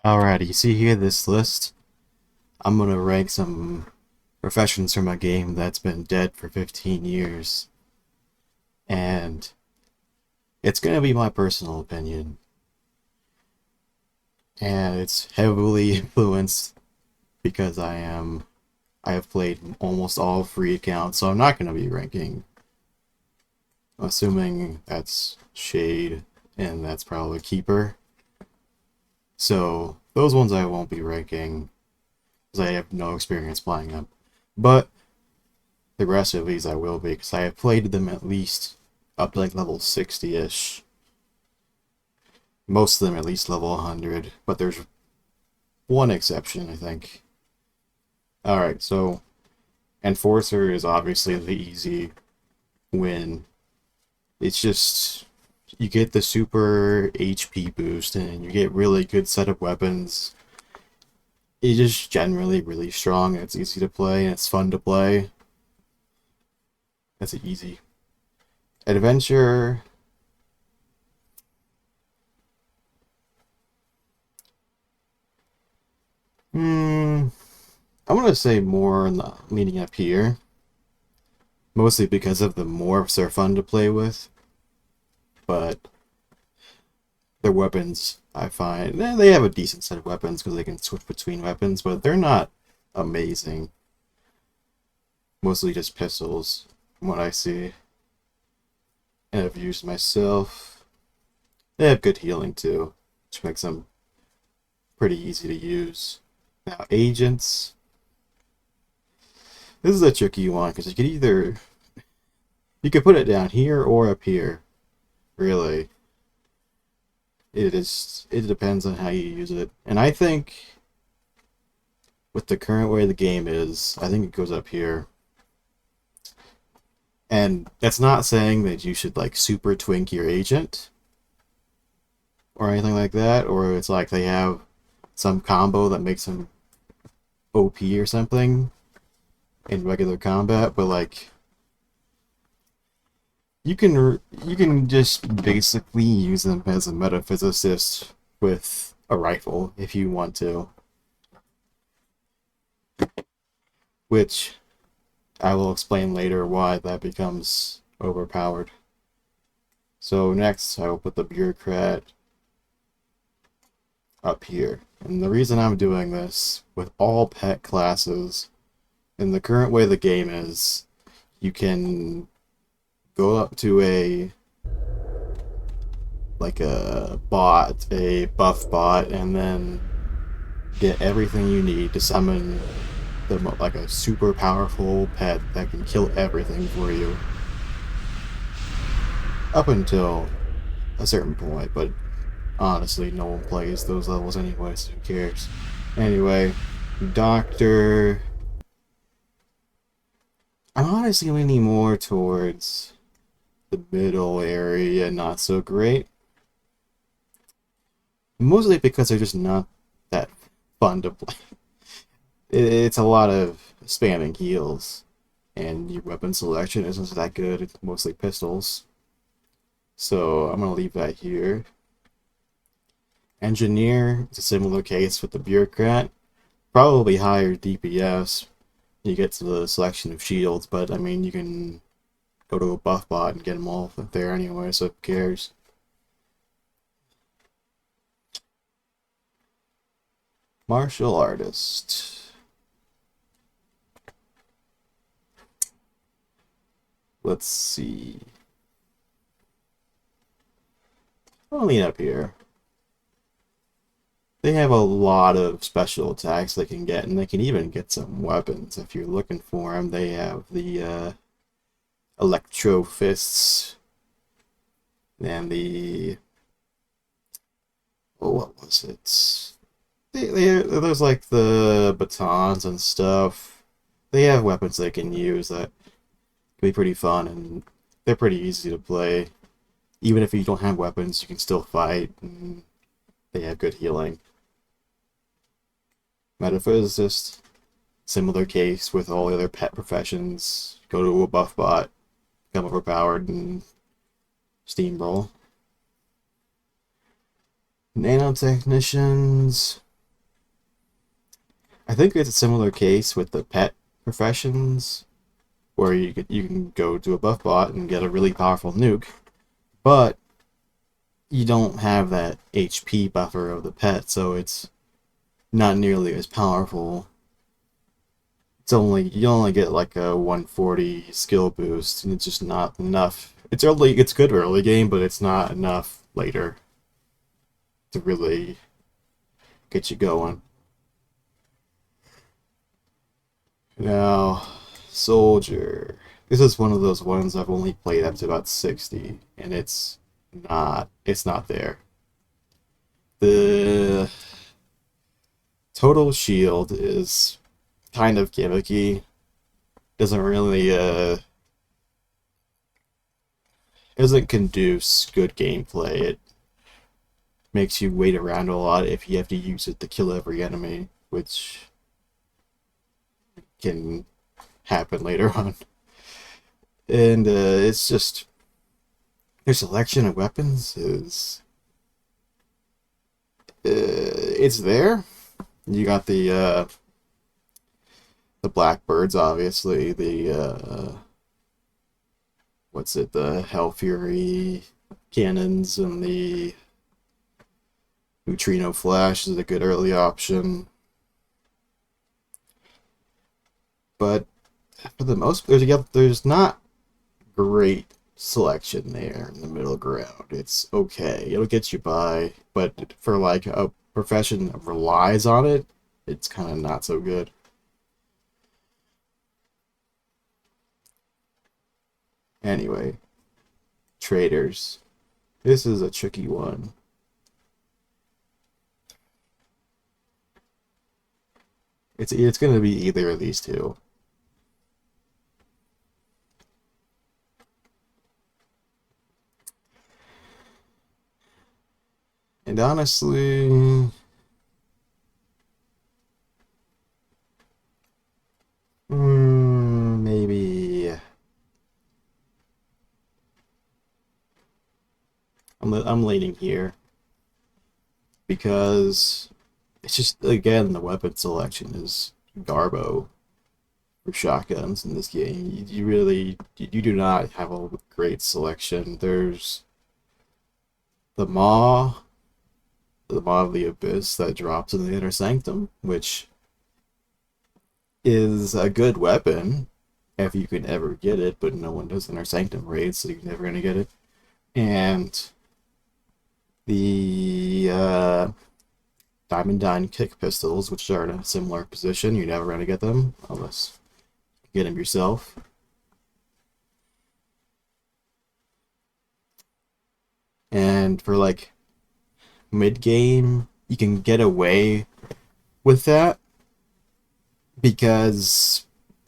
Alrighty, you see here this list? I'm gonna rank some professions from a game that's been dead for 15 years. And it's gonna be my personal opinion. And it's heavily influenced because I have played almost all free accounts, so I'm not gonna be ranking. Assuming that's Shade and that's probably Keeper. So those ones I won't be ranking because I have no experience playing them. But the rest of these I will be, because I have played them at least up to like level 60-ish. Most of them at least level 100, but there's one exception, I think. Alright, so Enforcer is obviously the easy win. It's just, you get the super HP boost and you get really good set of weapons. It's just generally really strong, and it's easy to play, and it's fun to play. That's easy. Adventure. I'm gonna say more in the leading up here. Mostly because of the morphs are fun to play with. But their weapons, I find, they have a decent set of weapons because they can switch between weapons, but they're not amazing. Mostly just pistols, from what I see. And I've used myself. They have good healing too, which makes them pretty easy to use. Now, agents. This is a tricky one because you could put it down here or up here. Really, it depends on how you use it. And I think with the current way the game is, I think it goes up here. And that's not saying that you should like super twink your agent or anything like that, or it's like they have some combo that makes them OP or something in regular combat, but like you can just basically use them as a metaphysicist with a rifle if you want to, which I will explain later why that becomes overpowered. So next I will put the Bureaucrat up here. And the reason I'm doing this with all pet classes, in the current way the game is, you can go up to a buff bot, and then get everything you need to summon like a super powerful pet that can kill everything for you. Up until a certain point, but honestly, no one plays those levels anyway, so who cares? Anyway, Doctor. I'm honestly leaning more towards the middle area, not so great. Mostly because they're just not that fun to play. It's a lot of spamming heals, and your weapon selection isn't that good. It's mostly pistols. So I'm gonna leave that here. Engineer, it's a similar case with the Bureaucrat. Probably higher DPS. You get to the selection of shields, but I mean, you can go to a buff bot and get them all there anyway, so who cares? Martial artist. Let's see. I'll lean up here. They have a lot of special attacks they can get, and they can even get some weapons if you're looking for them. They have the Electro Fists and the... Oh, what was it? There's like the batons and stuff. They have weapons they can use that can be pretty fun, and they're pretty easy to play. Even if you don't have weapons, you can still fight, and they have good healing. Metaphysicist, similar case with all the other pet professions. Go to a buff bot, become overpowered, and steamroll. Nanotechnicians. I think it's a similar case with the pet professions, where you can go to a buff bot and get a really powerful nuke, but you don't have that HP buffer of the pet, so it's not nearly as powerful. You only get like a 140 skill boost, and it's just not enough. It's good early game, but it's not enough later to really get you going. Now, Soldier. This is one of those ones I've only played up to about 60, and it's not there. The total shield is kind of gimmicky. Doesn't really doesn't conduce good gameplay. It makes you wait around a lot if you have to use it to kill every enemy, which can happen later on. And it's just their selection of weapons is it's there. You got the Blackbirds, obviously. The what's it? The Hell Fury cannons and the Neutrino Flash is a good early option. But for the most, there's not great selection there in the middle ground. It's okay. It'll get you by, but for like a profession that relies on it, it's kind of not so good. Anyway, traders. This is a tricky one. It's going to be either of these two. And honestly, maybe I'm leaning here because it's just again the weapon selection is garbo for shotguns in this game. You do not have a great selection. There's the Maw, the Maw of the Abyss that drops in the Inner Sanctum, which is a good weapon if you can ever get it, but no one does Inner Sanctum raids, so you're never gonna get it. And the Diamond Dine kick pistols, which are in a similar position, you're never gonna get them unless you get them yourself. And for like mid game, you can get away with that because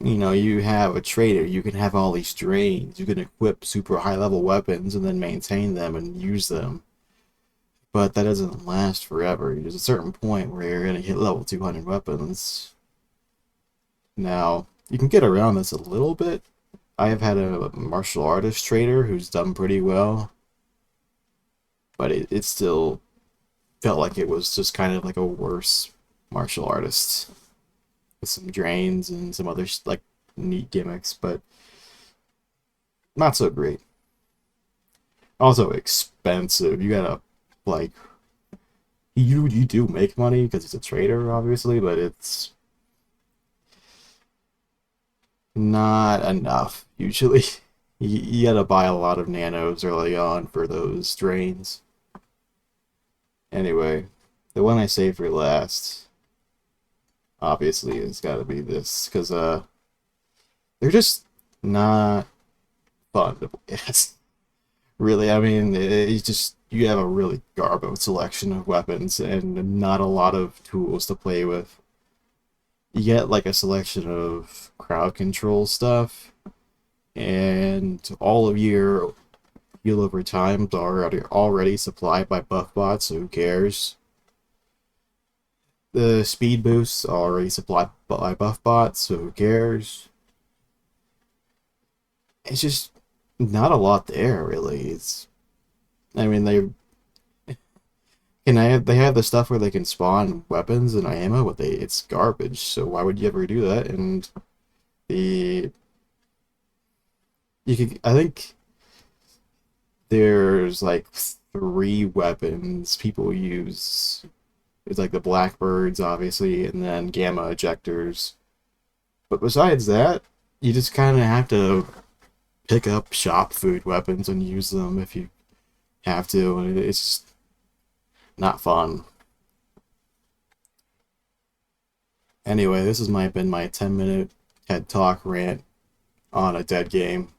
you have a trader, you can have all these drains, you can equip super high level weapons and then maintain them and use them, but that doesn't last forever. There's a certain point where you're going to hit level 200 weapons. Now you can get around this a little bit. I have had a martial artist trader who's done pretty well, but it still felt like it was just kind of like a worse martial artist with some drains and some other like neat gimmicks, but not so great. Also expensive. You gotta like you do make money because it's a trader, obviously, but it's not enough usually. You gotta buy a lot of nanos early on for those drains. Anyway, the one I saved for last obviously has got to be this because they're just not fun to play as. Really, I mean, it's just you have a really garbo selection of weapons and not a lot of tools to play with. You get like a selection of crowd control stuff, and all of your heal over times are already supplied by buff bots, so who cares? The speed boosts are already supplied by buff bots, so who cares? It's just not a lot there, really. I mean, they And they have the stuff where they can spawn weapons and ammo, but it's garbage. So why would you ever do that? And the you could I think there's like three weapons people use. It's like the Blackbirds, obviously, and then gamma ejectors. But besides that, you just kind of have to pick up shop food weapons and use them if you have to, and it's just not fun. Anyway, this has been my 10-minute TED Talk rant on a dead game.